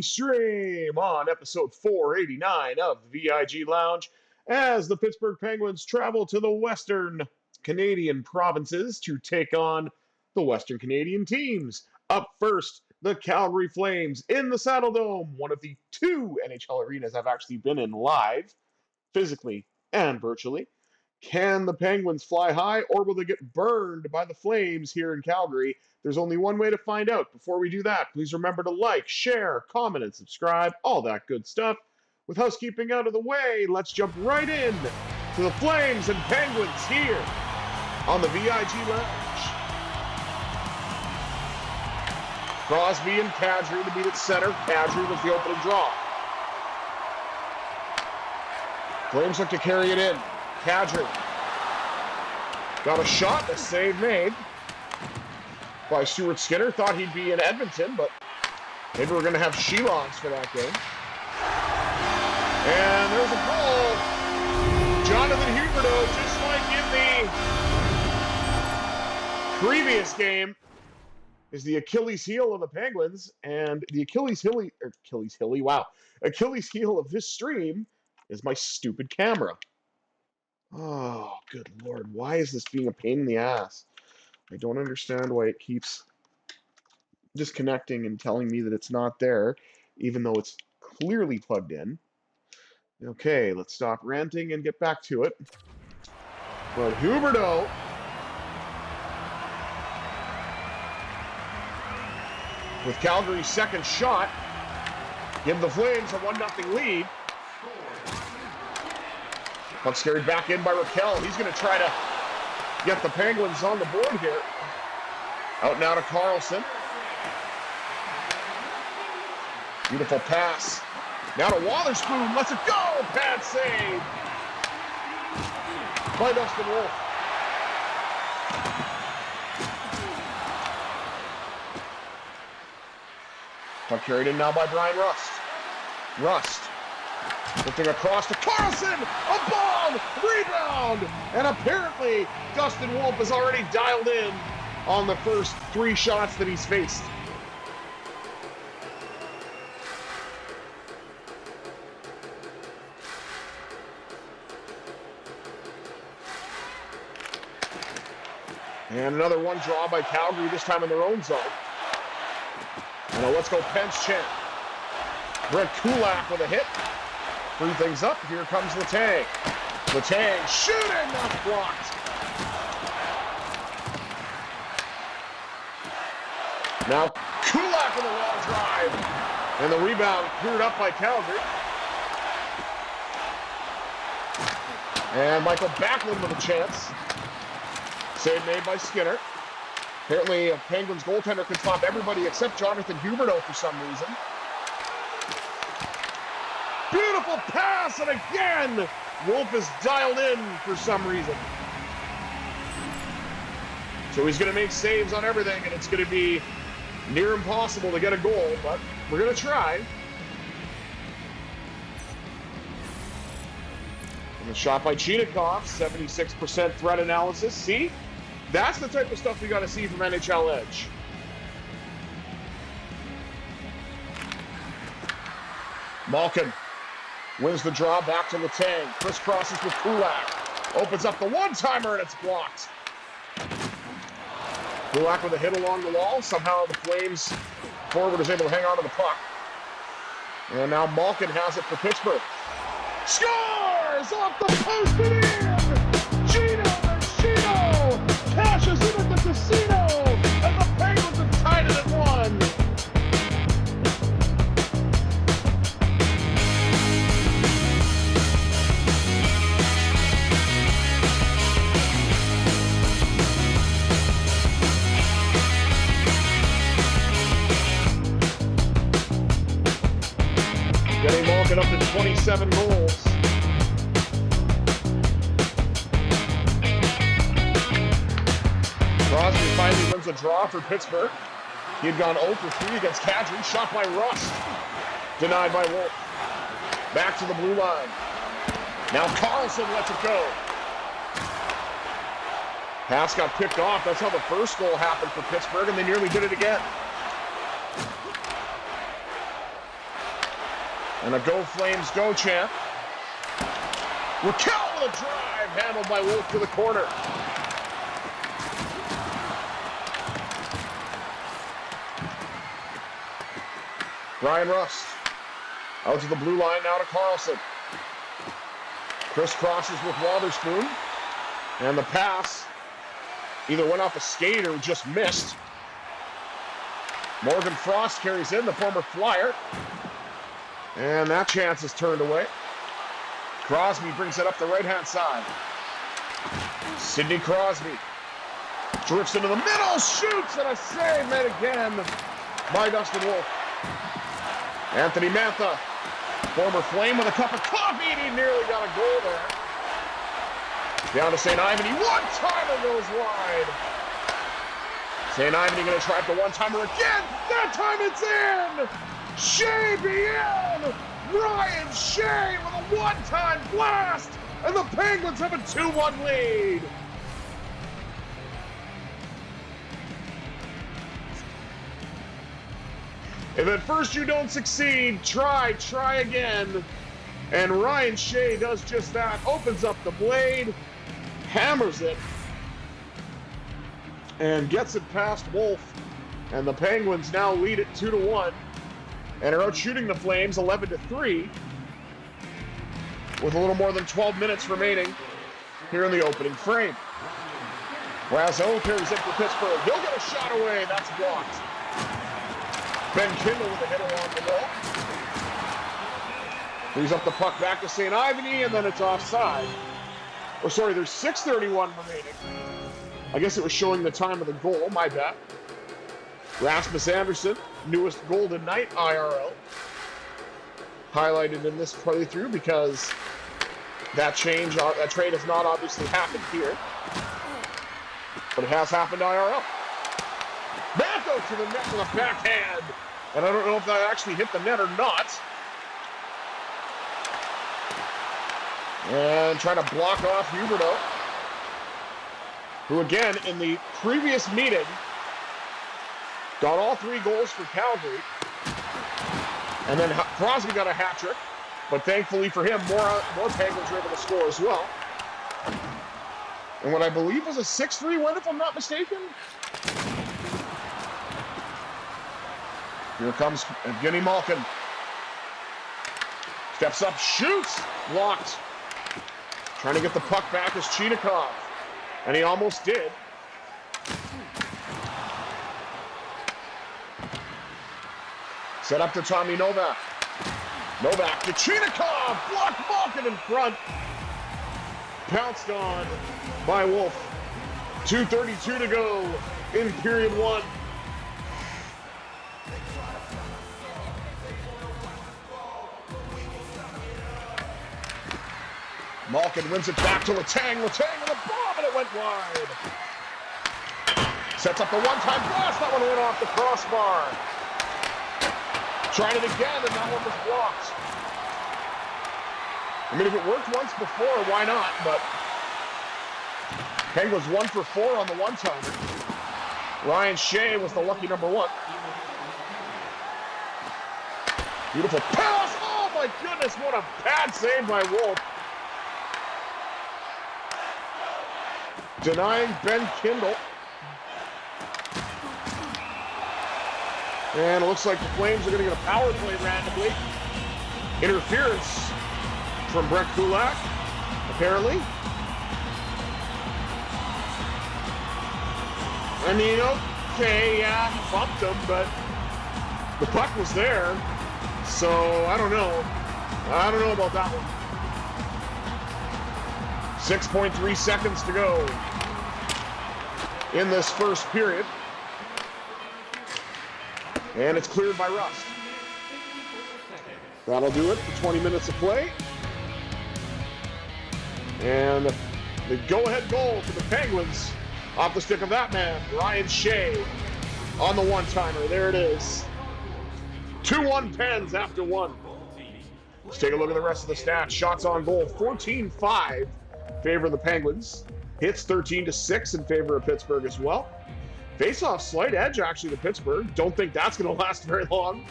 Stream on episode 489 of the VIG Lounge as the Pittsburgh Penguins travel to the Western Canadian provinces to take on the Western Canadian teams. Up first, the Calgary Flames in the Saddle Dome, one of the two NHL arenas I've actually been in live, physically and virtually. Can the Penguins fly high, or will they get burned by the Flames here in Calgary? There's only one way to find out. Before we do that, please remember to like, share, comment, and subscribe, all that good stuff. With housekeeping out of the way, let's jump right in to the Flames and Penguins here on the VIG Lounge. Crosby and Kadri to meet at center. Kadri was the opening draw. Flames look to carry it in. Kadri got a shot, a save made by Stuart Skinner. Thought he'd be in Edmonton, but maybe we're going to have Shilongs for that game. And there's a goal. Jonathan Huberdeau, just like in the previous game, is the Achilles heel of the Penguins. And the Achilles heel of this stream is my stupid camera. Oh, good Lord. Why is this being a pain in the ass? I don't understand why it keeps disconnecting and telling me that it's not there, even though it's clearly plugged in. Okay, let's stop ranting and get back to it. But Huberdeau with Calgary's second shot, give the Flames a 1-0 lead. Puck's carried back in by Raquel. He's going to try to get the Penguins on the board here. Out now to Carlson. Beautiful pass. Now to Wotherspoon. Lets it go. Bad save by Dustin Wolf. Puck carried in now by Brian Rust. Rust. Lifting across to Carlson, a bomb, rebound, and apparently Dustin Wolf has already dialed in on the first 3 shots that he's faced. And another one draw by Calgary, this time in their own zone. And a let's go Pence chant. Brett Kulak with a hit. Free things up. Here comes Letang. Letang shooting, that's blocked. Now Kulak with a long drive. And the rebound cleared up by Calgary. And Michael Backlund with a chance. Save made by Skinner. Apparently a Penguins goaltender could stop everybody except Jonathan Huberdeau for some reason. Beautiful pass, and again, Wolf is dialed in for some reason. So he's going to make saves on everything, and it's going to be near impossible to get a goal, but we're going to try. And the shot by Chinikov, 76% threat analysis. See? That's the type of stuff we got to see from NHL Edge. Malkin wins the draw, back to Letang. Crisscrosses with Kulak. Opens up the one-timer, and it's blocked. Kulak with a hit along the wall. Somehow the Flames forward is able to hang on to the puck. And now Malkin has it for Pittsburgh. Scores! Off the post and in! Gino Machino cashes in at the casino! And the Penguins have tied it at 1. Getting Malkin up to 27 goals. Crosby finally wins a draw for Pittsburgh. He had gone 0 for 3 against Kadri. Shot by Rust. Denied by Wolf. Back to the blue line. Now Carlson lets it go. Pass got picked off. That's how the first goal happened for Pittsburgh, and they nearly did it again. And a Go Flames Go chant. Raquel with a drive, handled by Wolf to the corner. Brian Rust out to the blue line, now to Carlson. Crisscrosses with Wotherspoon. And the pass either went off a skate or just missed. Morgan Frost carries in, the former Flyer. And that chance is turned away. Crosby brings it up the right-hand side. Sidney Crosby drifts into the middle, shoots, and a save made again by Dustin Wolf. Anthony Mantha, former Flame with a cup of coffee, and he nearly got a goal there. Down to St. Ivany, one-timer goes wide. St. Ivany going to try for one-timer again. That time it's in. Shea BM. Ryan Shea with a one-time blast. And the Penguins have a 2-1 lead. If at first you don't succeed, try again. And Ryan Shea does just that. Opens up the blade, hammers it, and gets it past Wolf. And the Penguins now lead it 2-1 and are out shooting the Flames 11-3 with a little more than 12 minutes remaining here in the opening frame. Brazeau carries in for Pittsburgh. He'll get a shot away. That's blocked. Ben Kindle with a header on the wall. Brings up the puck back to St. Ivany, and then it's offside. Or sorry, there's 6:31 remaining. I guess it was showing the time of the goal, my bad. Rasmus Anderson, newest Golden Knight IRL. Highlighted in this playthrough because that trade has not obviously happened here. But it has happened IRL. Matto to the net with a backhand. And I don't know if that actually hit the net or not. And trying to block off Huberdeau, who again in the previous meeting got all 3 goals for Calgary. And then Crosby got a hat trick, but thankfully for him, more Penguins were able to score as well. And what I believe was a 6-3 win, if I'm not mistaken. Here comes Evgeny Malkin. Steps up, shoots, blocked. Trying to get the puck back is Chinakhov, and he almost did. Set up to Tommy Novak. Novak to Chinakhov, blocked Malkin in front. Pounced on by Wolf. 2:32 to go in period 1. Malkin wins it back to Letang. Letang with a bomb, and it went wide. Sets up the one-time blast. That one went off the crossbar. Tried it again, and that one was blocked. I mean, if it worked once before, why not? But Penguins 1 for 4 on the one-timer. Ryan Shea was the lucky number 1. Beautiful pass. Oh, my goodness, what a bad save by Wolf. Denying Ben Kindle. And it looks like the Flames are going to get a power play randomly. Interference from Brett Kulak, apparently. I mean, okay, yeah, he bumped him, but the puck was there. So, I don't know. I don't know about that one. 6.3 seconds to go in this first period. And it's cleared by Rust. That'll do it for 20 minutes of play. And the go-ahead goal for the Penguins off the stick of that man, Ryan Shea, on the one-timer. There it is. 2-1 Pens after 1. Let's take a look at the rest of the stats. Shots on goal, 14-5 favor of the Penguins. Hits 13-6 in favor of Pittsburgh as well. Face-off, slight edge actually to Pittsburgh. Don't think that's going to last very long.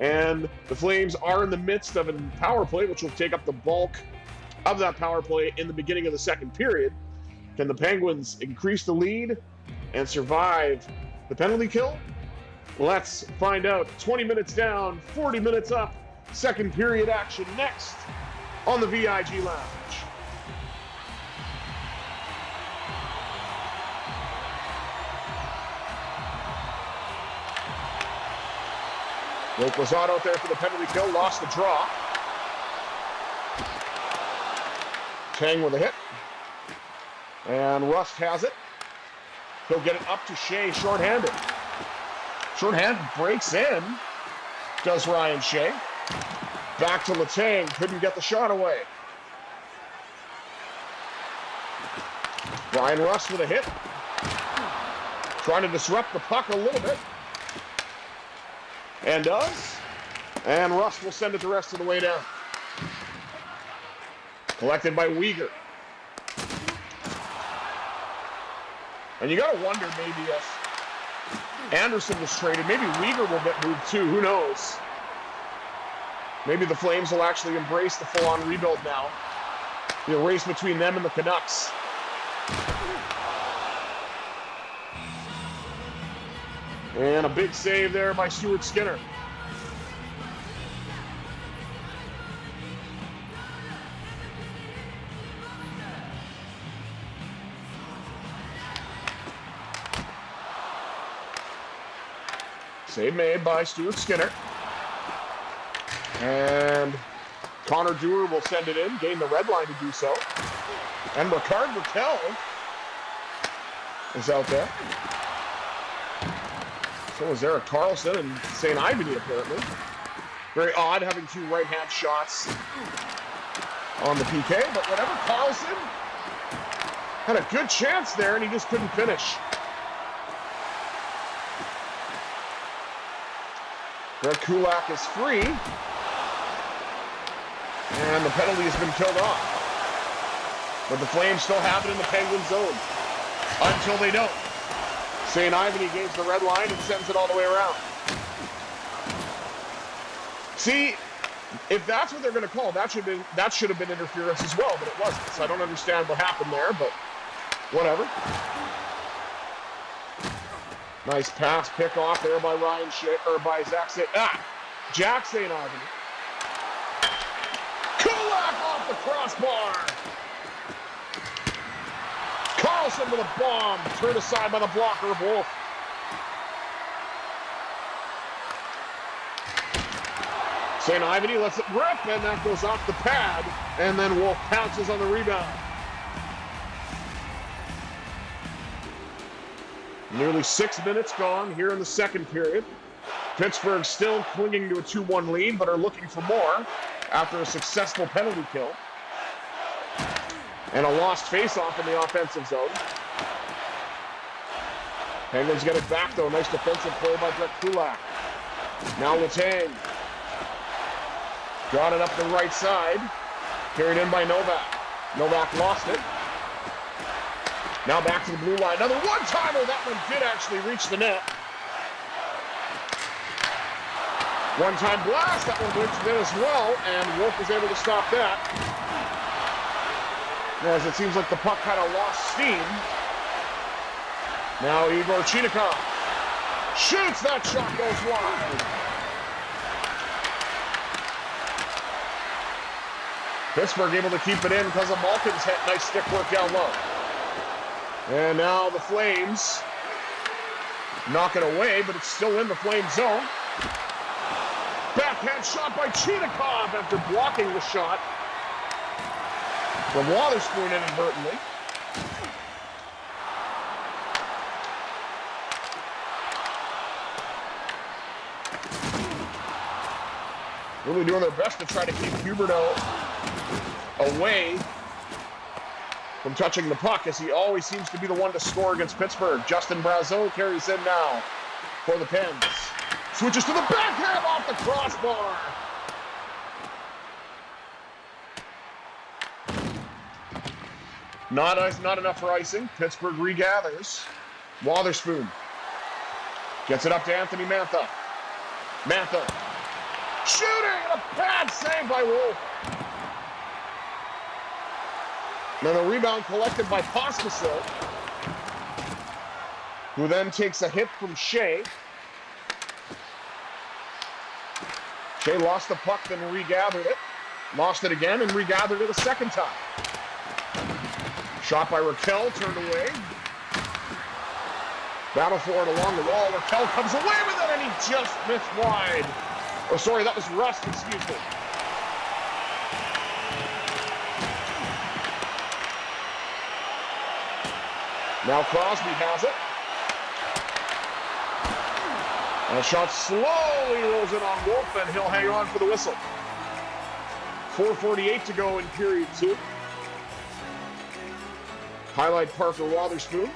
And the Flames are in the midst of a power play, which will take up the bulk of that power play in the beginning of the second period. Can the Penguins increase the lead and survive the penalty kill? Let's find out. 20 minutes down, 40 minutes up. Second period action next on the VIG Lounge. Blake was out there for the penalty kill, lost the draw. Tang with a hit. And Rust has it. He'll get it up to Shea, shorthanded. Shorthanded breaks in, does Ryan Shea. Back to Letang, couldn't get the shot away. Ryan Rust with a hit. Trying to disrupt the puck a little bit. And does. And Rust will send it the rest of the way down. Collected by Uyghur. And you got to wonder maybe if Anderson was traded, maybe Uyghur will get moved too. Who knows? Maybe the Flames will actually embrace the full-on rebuild now. The race between them and the Canucks. And a big save there by Stuart Skinner. Save made by Stuart Skinner. And Connor Dewar will send it in, gain the red line to do so. And Ricard Raquel is out there. So is Eric Carlson and St. Ivany, apparently. Very odd having two right-hand shots on the PK, but whatever. Carlson had a good chance there, and he just couldn't finish. Brett Kulak is free. And the penalty has been killed off. But the Flames still have it in the Penguin zone. Until they don't. St. Ivany gains the red line and sends it all the way around. See, if that's what they're going to call, that should have been interference as well, but it wasn't. So I don't understand what happened there, but whatever. Nice pass pick off there by Ryan Shea, or by Jack St. Ivany. Kulak off the crossbar. Carlson with a bomb, turned aside by the blocker of Wolf. St. Ivany lets it rip, and that goes off the pad, and then Wolf pounces on the rebound. Nearly 6 minutes gone here in the second period. Pittsburgh still clinging to a 2-1 lead, but are looking for more after a successful penalty kill. And a lost face-off in the offensive zone. Penguins get it back, though. Nice defensive play by Brett Kulak. Now Letang. Got it up the right side. Carried in by Novak. Novak lost it. Now back to the blue line. Another one-timer. That one did actually reach the net. One-time blast. That one reached the net as well, and Wolf was able to stop that. As it seems like the puck kind of lost steam. Now Igor Chinikov shoots. That shot goes wide. Pittsburgh able to keep it in because of Malkin's nice stick work down low. And now the Flames knock it away, but it's still in the Flame zone. Backhand shot by Chinikov after blocking the shot from Wotherspoon inadvertently. Really doing their best to try to keep Huberdeau away from touching the puck, as he always seems to be the one to score against Pittsburgh. Justin Brazeau carries in now for the Pens. Switches to the backhand off the crossbar. Not enough for icing. Pittsburgh regathers. Wotherspoon gets it up to Anthony Mantha. Mantha Shooting! A bad save by Wolf. Then a rebound collected by Pospisil, who then takes a hit from Shea. Shea lost the puck, then regathered it. Lost it again and regathered it a second time. Shot by Raquel, turned away. Battle for it along the wall. Raquel comes away with it, and he just missed wide. Oh, sorry, that was Rust, excuse me. Now Crosby has it. And the shot slowly rolls in on Wolf, and he'll hang on for the whistle. 4:48 to go in period 2. Highlight Parker Wotherspoon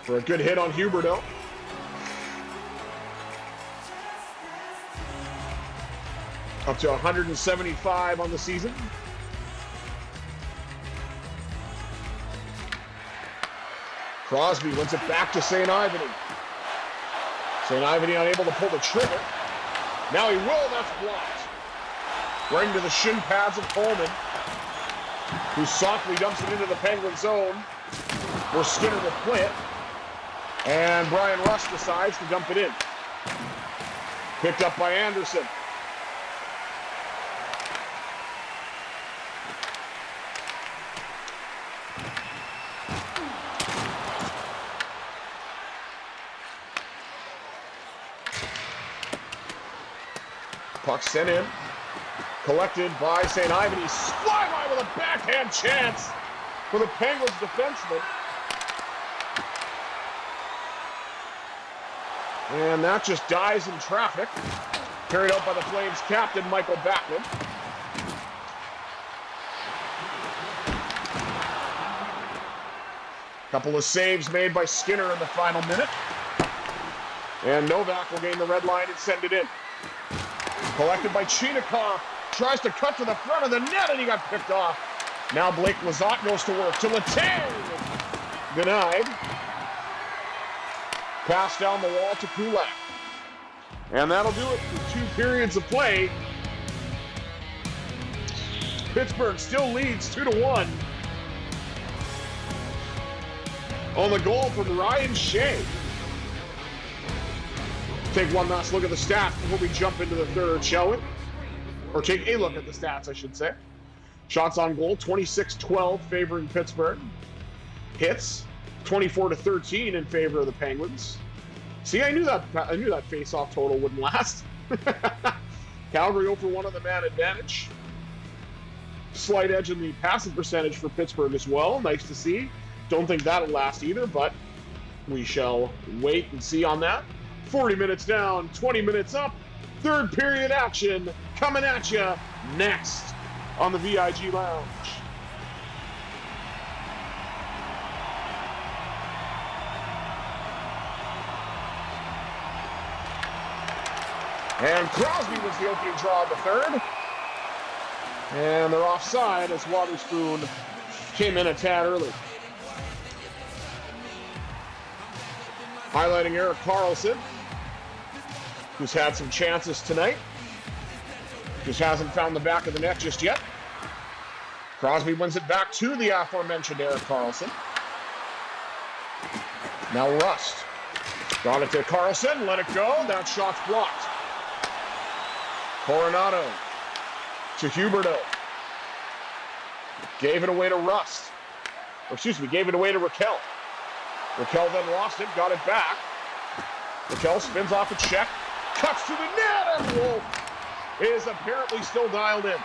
for a good hit on Huberdeau. Up to 175 on the season. Crosby wins it back to St. Ivany. St. Ivany unable to pull the trigger. Now he will, that's blocked. Right into the shin pads of Coleman, who softly dumps it into the Penguin zone, where Skinner will play it. And Brian Rust decides to dump it in. Picked up by Anderson. Puck sent in. Collected by St. Ivany. Flyby with a backhand chance for the Penguins defenseman. And that just dies in traffic. Carried out by the Flames captain, Michael Backlund. Couple of saves made by Skinner in the final minute. And Novak will gain the red line and send it in. Collected by Chinakhov. Tries to cut to the front of the net, and he got picked off. Now Blake Lizotte goes to work. To Letang. Denied. Pass down the wall to Kulak. And that'll do it for 2 periods of play. Pittsburgh still leads 2-1. On the goal from Ryan Shea. Take one last look at the stats before we jump into the third, shall we? Or take a look at the stats, I should say. Shots on goal, 26-12 favoring Pittsburgh. Hits, 24-13 in favor of the Penguins. See, I knew that face-off total wouldn't last. Calgary 0-for-1 on the man advantage. Slight edge in the passing percentage for Pittsburgh as well. Nice to see. Don't think that'll last either, but we shall wait and see on that. 40 minutes down, 20 minutes up. Third period action coming at you next on the VIG Lounge. And Crosby was the opening draw of the third. And they're offside as Wotherspoon came in a tad early. Highlighting Erik Karlsson, who's had some chances tonight. Just hasn't found the back of the net just yet. Crosby wins it back to the aforementioned Erik Karlsson. Now Rust. Got it to Karlsson, let it go. That shot's blocked. Coronado to Huberdeau. Gave it away to Rust. Or excuse me, gave it away to Raquel. Raquel then lost it, got it back. Raquel spins off a check, cuts to the net, and Wolf is apparently still dialed in.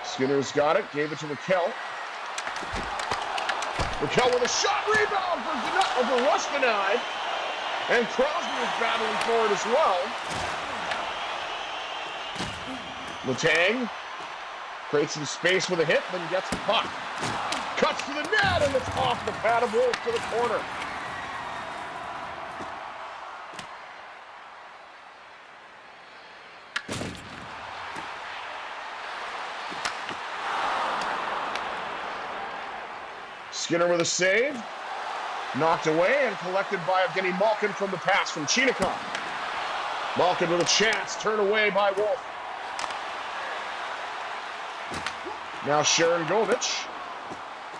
Skinner's got it, gave it to Raquel. Raquel with a shot, rebound for Rush denied. And Crosby is battling for it as well. Letang creates some space with a hit, then gets the puck. Cuts to the net, and it's off the pad of Wolf to the corner. Skinner with a save. Knocked away and collected by Evgeny Malkin from the pass from Chinakhov. Malkin with a chance, turned away by Wolf. Now Sharon Govich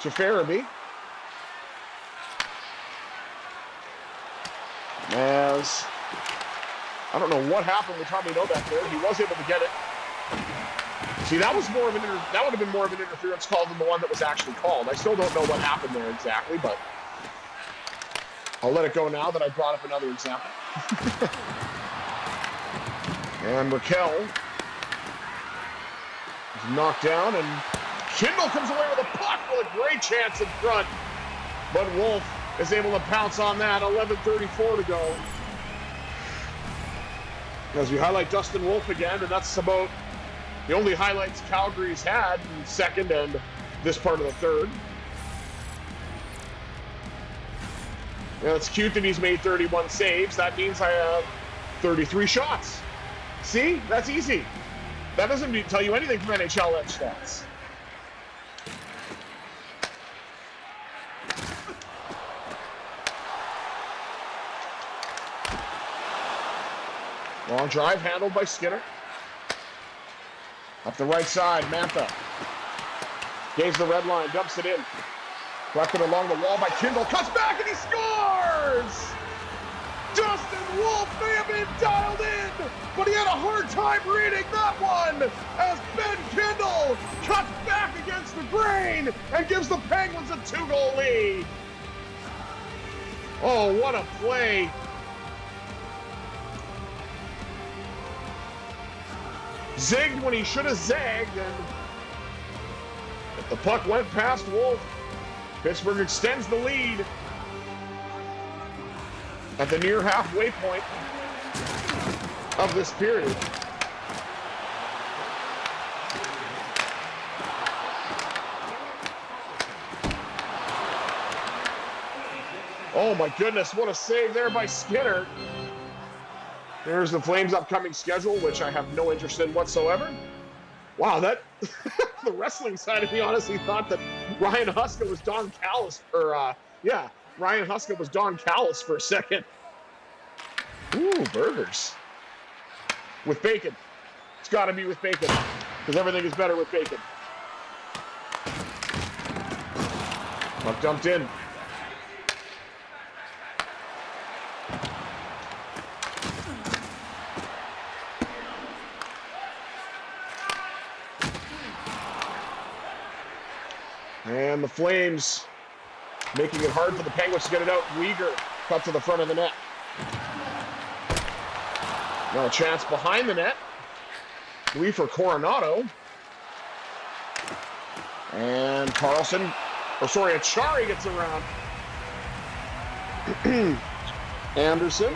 to Farabee. As I don't know what happened with Tommy Novak there. He was able to get it. See, that was more of that would have been more of an interference call than the one that was actually called. I still don't know what happened there exactly, but I'll let it go now that I brought up another example. And Raquel is knocked down, and Kindle comes away with a puck with a great chance in front. But Wolf is able to pounce on that. 11:34 to go. As we highlight Dustin Wolf again, and that's about the only highlights Calgary's had in second and this part of the third. Now, it's cute that he's made 31 saves. That means I have 33 shots. See? That's easy. That doesn't tell you anything from NHL edge stats. Long drive handled by Skinner. Up the right side, Mantha. Gains the red line, dumps it in. Collected along the wall by Kindle. Cuts back and he scores! Dustin Wolf may have been dialed in, but he had a hard time reading that one as Ben Kindle cuts back against the grain and gives the Penguins a 2-goal lead. Oh, what a play. Zigged when he should have zagged, and the puck went past Wolf. Pittsburgh extends the lead at the near halfway point of this period. Oh my goodness, what a save there by Skinner. There's the Flames' upcoming schedule, which I have no interest in whatsoever. Wow, that the wrestling side of me honestly thought that Ryan Huska was Don Callis, Ryan Huska was Don Callis for a second. Ooh, burgers. With bacon. It's got to be with bacon, because everything is better with bacon. Puck dumped in. And the Flames making it hard for the Penguins to get it out. Weegar cut to the front of the net. Now a chance behind the net. Lee for Coronado. And Achari gets around. Anderson.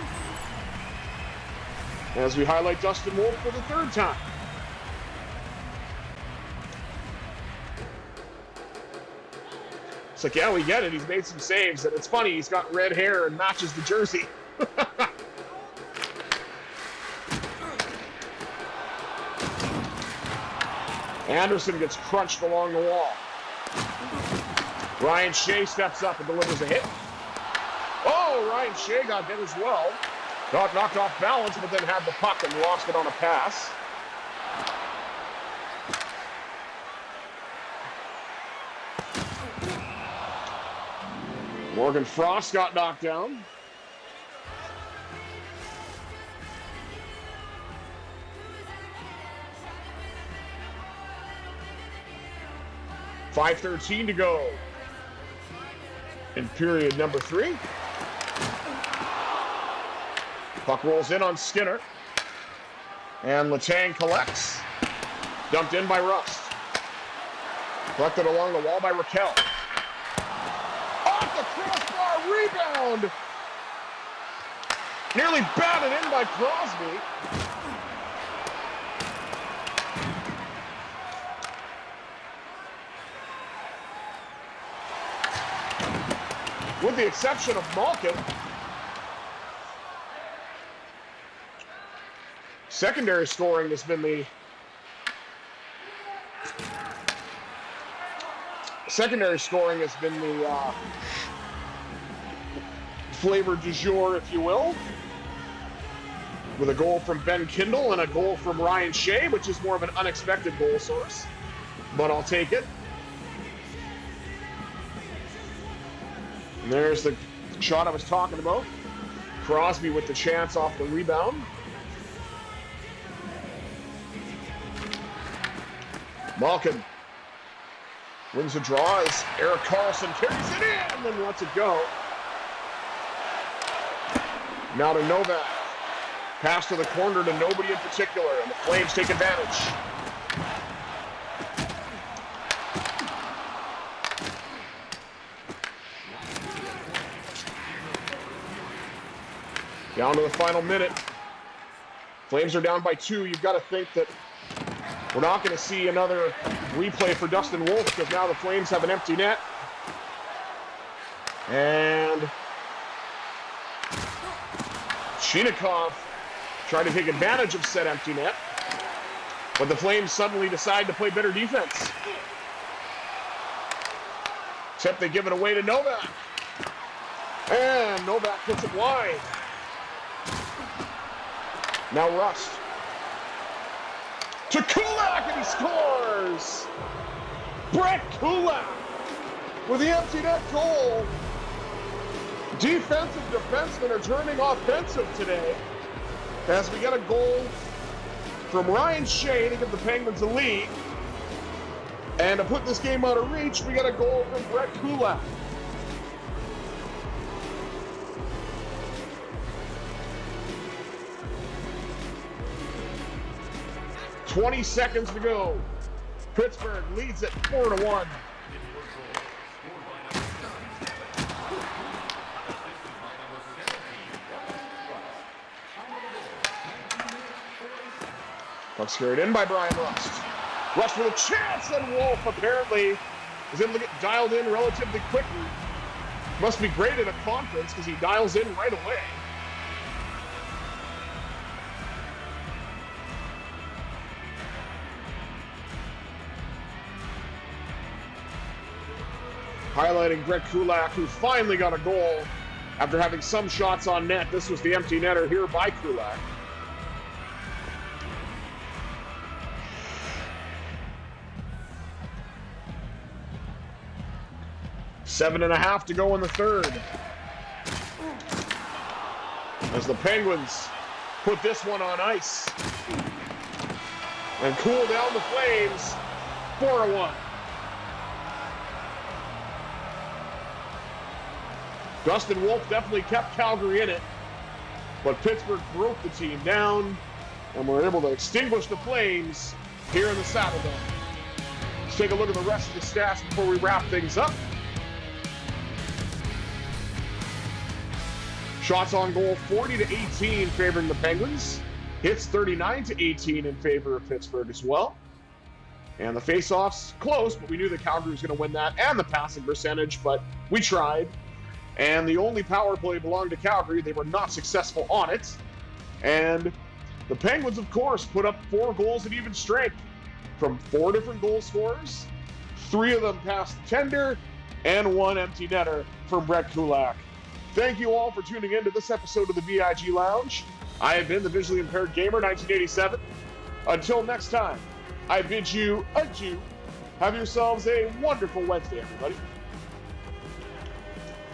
As we highlight Dustin Wolf for the third time. It's like, yeah, we get it. He's made some saves, and it's funny. He's got red hair and matches the jersey. Anderson gets crunched along the wall. Ryan Shea steps up and delivers a hit. Oh, Ryan Shea got hit as well. Got knocked off balance, but then had the puck and lost it on a pass. Morgan Frost got knocked down. .5:13 to go in period number 3. Puck rolls in on Skinner. And Letang collects. Dumped in by Rust. Collected along the wall by Raquel. Off the crossbar, rebound! Nearly batted in by Crosby. With the exception of Malkin. Secondary scoring has been the Secondary scoring has been the flavor du jour, if you will, with a goal from Ben Kindle and a goal from Ryan Shea, which is more of an unexpected goal source, but I'll take it. And there's the shot I was talking about. Crosby with the chance off the rebound. Malkin wins the draw as Erik Karlsson carries it in and then lets it go. Now to Novak. Pass to the corner to nobody in particular, and the Flames take advantage. Down to the final minute. Flames are down by 2. You've got to think that we're not going to see another replay for Dustin Wolf because now the Flames have an empty net. And Chinikov tried to take advantage of said empty net, but the Flames suddenly decide to play better defense. Except they give it away to Novak. And Novak puts it wide. Now Rust. To Kulak, and he scores! Brett Kulak with the empty net goal. Defensive defensemen are turning offensive today as we get a goal from Ryan Shea to give the Penguins a lead. And to put this game out of reach, we get a goal from Brett Kulak. .20 seconds to go. Pittsburgh leads it 4-1. Puck's carried in by Brian Rust. Rust with a chance, and Wolf apparently is able to get dialed in relatively quickly. Must be great at a conference because he dials in right away. Highlighting Brett Kulak, who finally got a goal after having some shots on net. This was the empty netter here by Kulak. Seven and a half to go in the third. As the Penguins put this one on ice and cool down the Flames 4-1. Dustin Wolf definitely kept Calgary in it, but Pittsburgh broke the team down and were able to extinguish the Flames here in the Saddledome. Let's take a look at the rest of the stats before we wrap things up. Shots on goal 40-18 favoring the Penguins. Hits 39-18 in favor of Pittsburgh as well. And the face-offs close, but we knew that Calgary was going to win that, and the passing percentage, but we tried. And the only power play belonged to Calgary. They were not successful on it. And the Penguins, of course, put up 4 goals at even strength from 4 different goal scorers. 3 of them passed the tender, and 1 empty netter from Brett Kulak. Thank you all for tuning in to this episode of the VIG Lounge. I have been the Visually Impaired Gamer 1987. Until next time, I bid you adieu. Have yourselves a wonderful Wednesday, everybody.